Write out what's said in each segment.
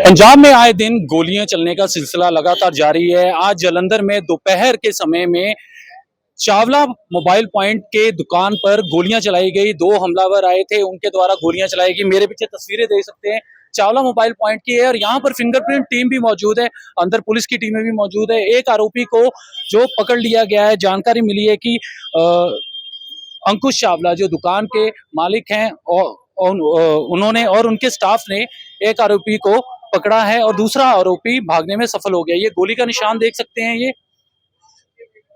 पंजाब में आए दिन गोलियां चलने का सिलसिला लगातार जारी है। आज जालंधर में दोपहर के समय में चावला मोबाइल पॉइंट के दुकान पर गोलियां चलाई गई। दो हमलावर आए थे, उनके द्वारा गोलियां चलाई गई। मेरे पीछे तस्वीरें देख सकते हैं, चावला मोबाइल पॉइंट की है और यहाँ पर फिंगरप्रिंट टीम भी मौजूद है, अंदर पुलिस की टीमें भी मौजूद है। एक आरोपी को जो पकड़ लिया गया है, जानकारी मिली है कि अंकुश चावला जो दुकान के मालिक हैं और उन्होंने और उनके स्टाफ ने एक आरोपी को पकड़ा है और दूसरा आरोपी भागने में सफल हो गया। ये गोली का निशान देख सकते हैं, ये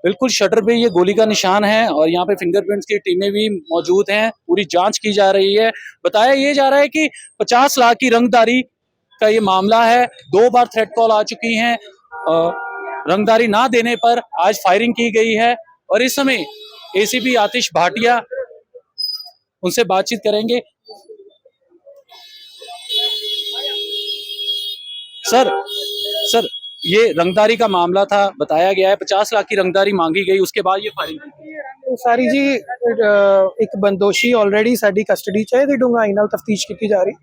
बिल्कुल शटर पे ये गोली का निशान है और यहाँ पे फिंगरप्रिंट्स की टीमें भी मौजूद हैं। पूरी जांच की जा रही है। बताया ये जा रहा है कि 50 लाख की रंगदारी का ये मामला है। 2 बार थ्रेट कॉल आ चुकी हैं। रंगदारी ना देने पर आज फायरिंग की गई है और इस समय एसीपी आतिश भाटिया, उनसे बातचीत करेंगे। सर ये रंगदारी का मामला था, बताया गया है 50 लाख की रंगदारी मांगी गई, उसके बाद ये फायरिंग सारी जी एक बंदोशी ऑलरेडी साडी कस्टडी च है ते डूंघाई नाल तफ्तीश की जा रही।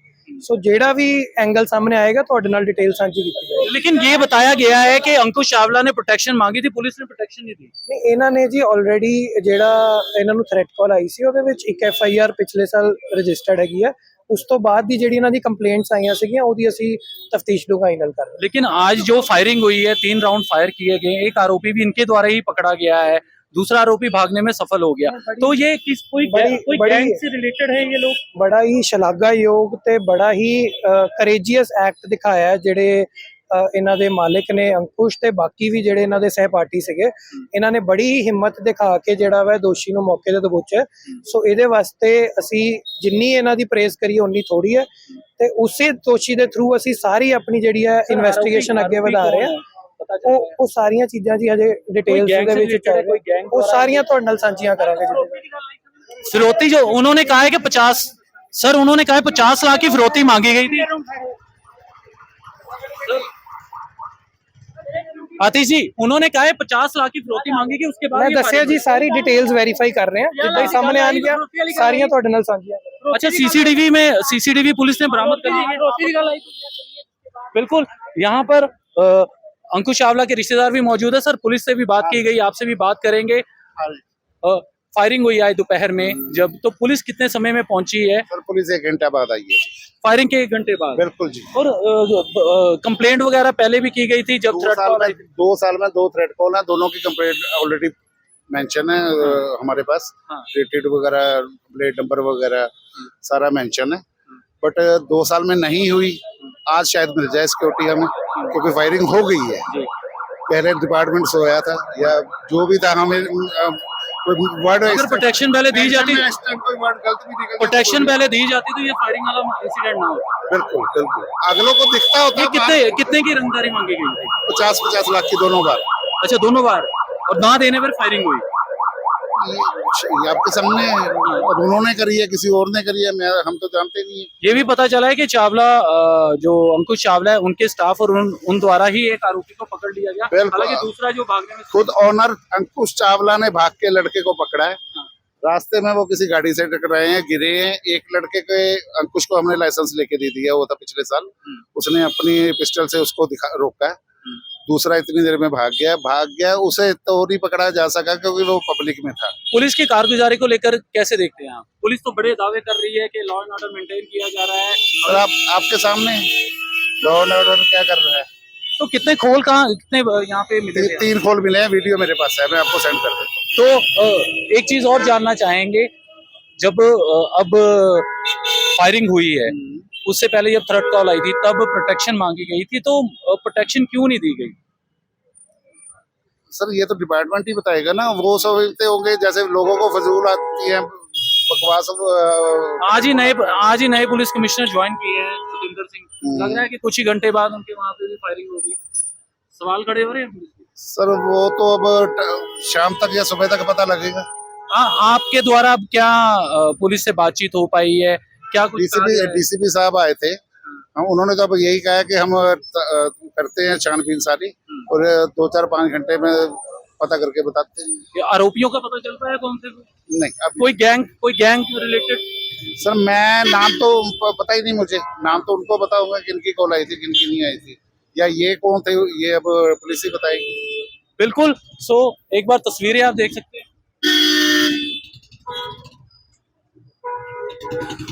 सो जेड़ा भी एंगल सामने आएगा तो नाल डिटेल साझी की जाएगी। लेकिन ये बताया गया है कि अंकुश चावला ने प्रोटेक्शन मांगी थी, पुलिस ने प्रोटेक्शन नहीं दी। नहीं, इन्हां ने जी ऑलरेडी जेड़ा इन्हां नूं थ्रेट कॉल आई सी ਉਹਦੇ ਵਿੱਚ ਇੱਕ FIR पिछले साल रजिस्टर्ड हैगी है। उस तो बाद दी जेड़ी इन्हां दी कंप्लेंट्स आईयां सीगीਆਂ ਉਹਦੀ ਅਸੀਂ तफ्तीश डूंघाई नाल कर रहे हैं। लेकिन आज जो फायरिंग हुई है, 3 राउंड फायर किए गए, एक आरोपी भी इनके द्वारा ही पकड़ा गया है, दूसरा आरोपी भागने में सफल हो गया। तो ये किस कोई गैंग से रिलेटेड है? ये लोग बड़ा ही शलाघायोग ते बड़ा ही करेजियस एक्ट दिखाया है जेड़े इन्हां दे मालिक ने अंकुश ते बाकी भी जेड़े इन्हां दे सहपाठी सीगे। इन्हां ने बड़ी ही हिम्मत दिखा के जेड़ा वा दोषी नूं मौके ते दबोचिया। सो इहदे वास्ते असी जिन्नी इन्हां दी प्रेज करिए उन्नी थोड़ी है ते उसे दोषी दे थ्रू असी सारी अपनी जेड़ी है इन्वेस्टिगेशन अगे वधा रहे हैं। ਉਹ ਸਾਰੀਆਂ ਚੀਜ਼ਾਂ ਜੀ ਹਜੇ ਡਿਟੇਲਸ ਦੇ ਵਿੱਚ ਚੱਲ ਰਹੀ ਹੈ, ਉਹ ਸਾਰੀਆਂ ਤੁਹਾਡੇ ਨਾਲ ਸਾਂਝੀਆਂ ਕਰਾਂਗੇ ਜੀ। फिरौती जो उन्होंने कहा है कि 50 सर उन्होंने कहा है 50 लाख की फिरौती मांगी गई थी। आतिश जी, उन्होंने कहा है 50 लाख की फिरौती मांगी गई, उसके बाद मैं दसिया जी सारी डिटेल्स वेरीफाई कर रहे हैं, जिद्दां ही सामने आनगियां सारियां ਤੁਹਾਡੇ ਨਾਲ ਸਾਂਝੀਆਂ करांगे। अच्छा, सीसीटीवी पुलिस ने बरामद कर ली। बिल्कुल, यहाँ पर अंकुश चावला के रिश्तेदार भी मौजूद है। सर, पुलिस से भी बात की गई, आपसे भी बात करेंगे। फायरिंग हुई आज दोपहर में, जब तो पुलिस कितने समय में पहुंची है? सर, पुलिस 1 घंटा बाद आई है। फायरिंग के 1 घंटे बाद? बिल्कुल जी। और कंप्लेंट वगैरह पहले भी की गई थी जब 2 साल में 2 थ्रेट कॉल है, दोनों की कंप्लेंट ऑलरेडी मेंशन है हमारे पास। रेटेड वगैरह, प्लेट नंबर वगैरह सारा मेंशन है, बट 2 साल में नहीं हुई। आज शायद मिल जाए सिक्योरिटी हमें, क्योंकि फायरिंग हो गई है। पहले डिपार्टमेंट सोया था या जो भी था, हमें वर्ड अगर प्रोटेक्शन पहले दी जाती, कोई वर्ड गलत भी निकल, प्रोटेक्शन पहले दी जाती तो ये फायरिंग वाला इंसिडेंट ना होता। बिल्कुल बिल्कुल अगलों को दिखता होता। कितने की रंगदारी मांगी गई थी? 50 लाख की दोनों बार। अच्छा, दोनों बार, और ना देने पर फायरिंग हुई? ये आपके सामने उन्होंने करी है, किसी और ने करी है, हम तो जानते नहीं है। ये भी पता चला है कि चावला जो अंकुश चावला है, उनके स्टाफ और उन द्वारा ही एक आरोपी को पकड़ लिया गया। हालांकि दूसरा जो भागने में, खुद ऑनर अंकुश चावला ने भाग के लड़के को पकड़ा है। रास्ते में वो किसी गाड़ी से टकराए हैं, गिरे हैं। एक लड़के के अंकुश को हमने लाइसेंस लेके दे दिया, वो था पिछले साल, उसने अपनी पिस्टल से उसको रोका है। दूसरा इतनी देर में भाग गया, उसे तो नहीं पकड़ा जा सका क्योंकि वो पब्लिक में था। पुलिस की कारगुजारी को लेकर कैसे देखते हैं आप? पुलिस तो बड़े दावे कर रही है कि लॉ एंड ऑर्डर मेंटेन किया जा रहा है, और आपके सामने लॉ एंड ऑर्डर क्या कर रहा है? तो कितने खोल कितने यहाँ पे मिले? 3 खोल मिले हैं, वीडियो मेरे पास है, मैं आपको सेंड कर देता हूँ। तो एक चीज और जानना चाहेंगे, जब अब फायरिंग हुई है, उससे पहले जब थ्रेट कॉल आई थी तब प्रोटेक्शन मांगी गई थी, तो प्रोटेक्शन क्यों नहीं दी गई? सर, ये तो डिपार्टमेंट ही बताएगा ना। वो समझते होंगे जैसे लोगों को फजूल आती है बकवास। आज ही नए पुलिस कमिश्नर ज्वाइन किए हैं, सतिंदर सिंह। लग रहा है कि कुछ ही घंटे बाद उनके वहां पे भी फायरिंग होगी। सवाल खड़े हो रहे हैं सर। वो तो अब शाम तक या सुबह तक पता लगेगा। आपके द्वारा अब क्या पुलिस से बातचीत हो पाई है? क्या कुछ डीसीपी साहब आए थे, उन्होंने तो अब यही कहा कि हम करते हैं छानबीन सारी, और 2-4-5 घंटे में पता करके बताते हैं। आरोपियों का पता चल पाया कौन से? नहीं, अब कोई गैंग रिलेटेड सर मैं नाम तो पता ही नहीं मुझे, नाम तो उनको पता होगा किनकी कॉल आई थी किनकी नहीं आई थी, या ये कौन थे ये अब पुलिस ही बताएगी। बिल्कुल। सो एक बार तस्वीरें आप देख सकते हैं।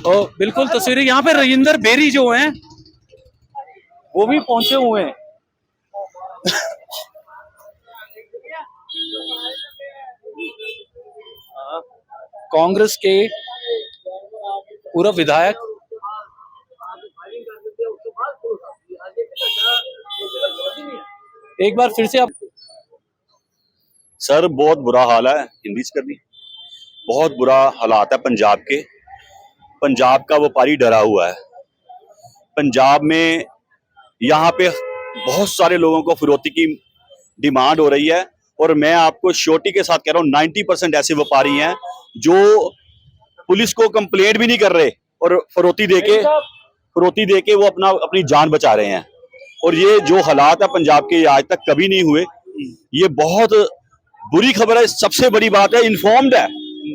और बिल्कुल तस्वीरें यहाँ पे राजेंद्र बेरी जो हैं वो भी पहुंचे हुए हैं। कांग्रेस के पूर्व विधायक एक बार फिर से आप। सर बहुत बुरा हाल है, हिंदी से करनी, बहुत बुरा हालात है पंजाब के। पंजाब का व्यापारी डरा हुआ है। पंजाब में यहाँ पे बहुत सारे लोगों को फिरौती की डिमांड हो रही है, और मैं आपको श्योरिटी के साथ कह रहा हूँ 90% ऐसे व्यापारी हैं जो पुलिस को कंप्लेंट भी नहीं कर रहे और फिरौती देके वो अपनी जान बचा रहे हैं। और ये जो हालात है पंजाब के, आज तक कभी नहीं हुए। ये बहुत बुरी खबर है। सबसे बड़ी बात है, इन्फॉर्म्ड है।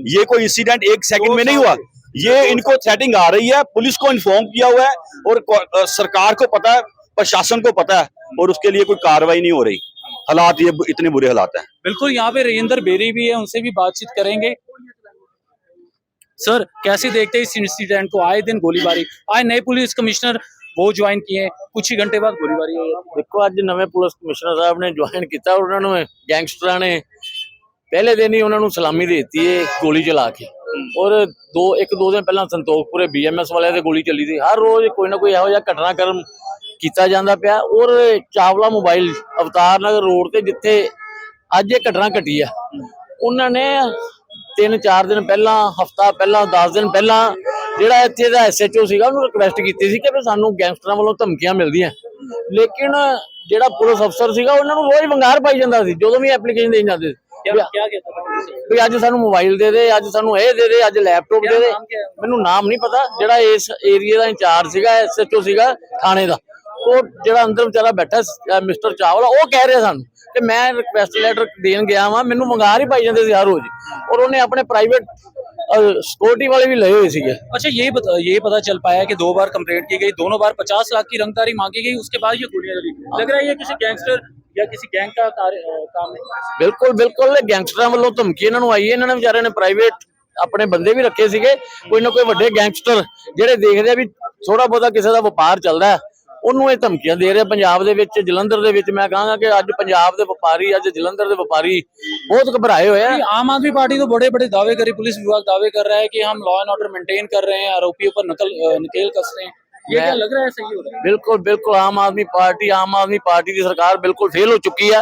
ये कोई इंसिडेंट एक सेकंड में नहीं हुआ। ये इनको थ्रेटिंग आ रही है, पुलिस को इन्फॉर्म किया हुआ है, और सरकार को पता है, प्रशासन को पता है, और उसके लिए कोई कार्रवाई नहीं हो रही। हालात ये इतने बुरे हालात हैं। बिल्कुल, यहाँ पे राजेंद्र बेरी भी है, उनसे भी बातचीत करेंगे। सर कैसे देखते हैं इस इंसिडेंट को? आए दिन गोलीबारी, आज नए पुलिस कमिश्नर वो ज्वाइन किए, कुछ ही घंटे बाद गोलीबारी हुई। देखो अज नवे पुलिस कमिश्नर साहब ने ज्वाइन किया, उन्होंने गैंगस्टरां ने पहले दिन ही उन्होंने सलामी दे दी है गोली चला के। और एक दो दिन पहला संतोखपुरे BMS वाले से गोली चली थी। हर रोज कोई ना कोई ਇਹੋ ਜਿਹਾ ਘਟਨਾਕ੍ਰਮ ਕੀਤਾ ਜਾਂਦਾ ਪਿਆ। और ਚਾਵਲਾ मोबाइल अवतार नगर रोड ਤੇ ਜਿੱਥੇ ਅੱਜ ਇਹ ਘਟਨਾ ਘਟੀ ਆ, ਉਹਨਾਂ ਨੇ 3-4 दिन ਪਹਿਲਾਂ, ਹਫਤਾ ਪਹਿਲਾਂ, 10 दिन ਪਹਿਲਾਂ ਜਿਹੜਾ ਇੱਥੇ ਦਾ SHO ਸੀਗਾ ਉਹਨੂੰ ਰਿਕਵੈਸਟ ਕੀਤੀ ਸੀ ਕਿ ਵੀ ਸਾਨੂੰ ਗੈਂਗਸਟਰਾਂ ਵੱਲੋਂ ਧਮਕੀਆਂ ਮਿਲਦੀਆਂ। ਲੇਕਿਨ ਜਿਹੜਾ ਪੁਲਿਸ ਅਫਸਰ ਸੀਗਾ ਉਹਨਾਂ ਨੂੰ ਰੋਜ਼ ਵੰਗਾਰ ਪਾਈ ਜਾਂਦਾ ਸੀ ਜਦੋਂ ਵੀ ਐਪਲੀਕੇਸ਼ਨ ਦੇਣ ਜਾਂਦੇ ਸੀ। ਵੀ ਅੱਜ ਸਾਨੂੰ ਮੋਬਾਈਲ ਦੇ ਦੇ, ਅੱਜ ਸਾਨੂੰ ਇਹ ਦੇ ਦੇ, ਅੱਜ ਲੈਪਟਾਪ ਦੇ ਦੇ। ਮੈਨੂੰ ਨਾਮ ਨਹੀਂ ਪਤਾ। ਜਿਹੜਾ ਇਸ ਏਰੀਆ ਦਾ ਇੰਚਾਰਜ ਸੀਗਾ, SHO ਸੀਗਾ ਥਾਣੇ ਦਾ, ਉਹ ਜਿਹੜਾ ਅੰਦਰ ਵਿਚਾਰਾ ਬੈਠਾ ਮਿਸਟਰ ਚਾਵਲਾ, ਉਹ ਕਹਿ ਰਿਹਾ ਸਾਨੂੰ ਕਿ ਮੈਂ ਰਿਕਵੈਸਟ ਲੈਟਰ ਦੇਣ ਗਿਆ ਵਾਂ, ਮੈਨੂੰ ਵੰਗਾਰ ਹੀ ਪਾਈ ਜਾਂਦੇ ਸੀ ਹਰ ਰੋਜ਼। और उन्हें अपने प्राइवेट सिक्योरिटी वाले भी लगे हुए थे। अच्छा, ये पता चल पाया कि 2 बार कंप्लेंट की गई, दोनों बार 50 लाख की रंगदारी मांगी गई, उसके बाद ये गोलियां चली। लग रहा है ये किसी गैंगस्टर या किसी गैंग का काम है। बिल्कुल बिल्कुल, गैंगस्टरां वालों धमकी इन्हां नूं आई है। इन्हां ने बेचारे ने प्राइवेट अपने बंदे भी रखे सीगे, कोई ना कोई वड्डे गैंगस्टर ਜਿਹੜੇ ਦੇਖਦੇ ਆ ਵੀ ਥੋੜਾ ਬਹੁਤਾ ਕਿਸੇ ਦਾ ਵਪਾਰ ਚੱਲਦਾ ਹੈ, ਉਹਨੂੰ ਇਹ ਧਮਕੀਆਂ ਦੇ ਰਹੇ। ਪੰਜਾਬ ਦੇ ਵਿੱਚ, ਜਲੰਧਰ ਦੇ ਵਿੱਚ ਮੈਂ ਕਹਾਂਗਾ ਕਿ ਅੱਜ ਪੰਜਾਬ ਦੇ ਵਪਾਰੀ, ਅੱਜ ਜਲੰਧਰ ਦੇ ਵਪਾਰੀ ਬਹੁਤ ਘਬਰਾਏ ਹੋਏ ਆ। आम आदमी पार्टी तो बड़े बड़े दावे करे, पुलिस विभाग दावे कर रहा है कि हम लॉ एंड ऑर्डर मेंटेन कर रहे हैं, आरोपियों पर नकेल कस रहे हैं। ये क्या लग रहा है सही हो रहा है? बिल्कुल बिल्कुल, आम आदमी पार्टी की सरकार बिल्कुल फेल हो चुकी है।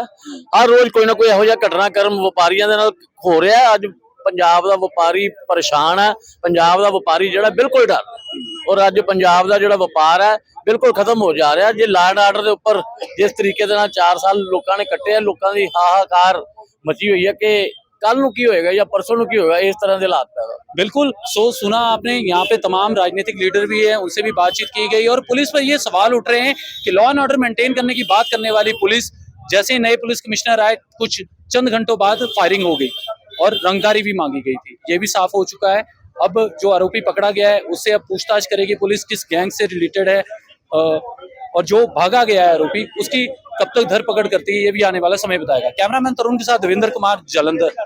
हर रोज कोई ना कोई ਇਹੋ ਜਿਹਾ ਘਟਨਾਕ੍ਰਮ ਵਪਾਰੀਆਂ ਦੇ ਨਾਲ ਹੋ ਰਿਹਾ ਹੈ। ਅੱਜ ਪੰਜਾਬ ਦਾ ਵਪਾਰੀ ਪਰੇਸ਼ਾਨ ਹੈ। ਪੰਜਾਬ ਦਾ ਵਪਾਰੀ ਜਿਹੜਾ ਬਿਲਕੁਲ ਡਰ, ਔਰ ਅੱਜ ਪੰਜਾਬ ਦਾ ਜਿਹੜਾ ਵਪਾਰ ਹੈ ਬਿਲਕੁਲ ਖਤਮ ਹੋ ਜਾ ਰਿਹਾ। ਜੇ ਲਾਅ ਐਂਡ ਆਰਡਰ ਦੇ ਉੱਪਰ ਜਿਸ ਤਰੀਕੇ ਦੇ ਨਾਲ 4 ਸਾਲ ਲੋਕਾਂ ਨੇ ਕੱਟੇ ਆ, ਲੋਕਾਂ ਦੀ ਹਾਹਾਕਾਰ मची हुई है कि कल नूं की होएगा या परसों नूं की होएगा, इस तरह के हालात पैदा। बिल्कुल। सो सुना आपने, यहाँ पे तमाम राजनीतिक लीडर भी है, उनसे भी बातचीत की गई, और पुलिस पर ये सवाल उठ रहे हैं कि लॉ एंड ऑर्डर मेंटेन करने की बात करने वाली पुलिस, जैसे ही नए पुलिस कमिश्नर आए कुछ चंद घंटों बाद फायरिंग हो गई और रंगदारी भी मांगी गई थी। ये भी साफ हो चुका है। अब जो आरोपी पकड़ा गया है उससे अब पूछताछ करेगी पुलिस, किस गैंग से रिलेटेड है, और जो भागा गया है आरोपी उसकी कब तक धरपकड़ करती है, ये भी आने वाला समय बताएगा। कैमरामैन तरुण के साथ देवेंद्र कुमार, जालंधर।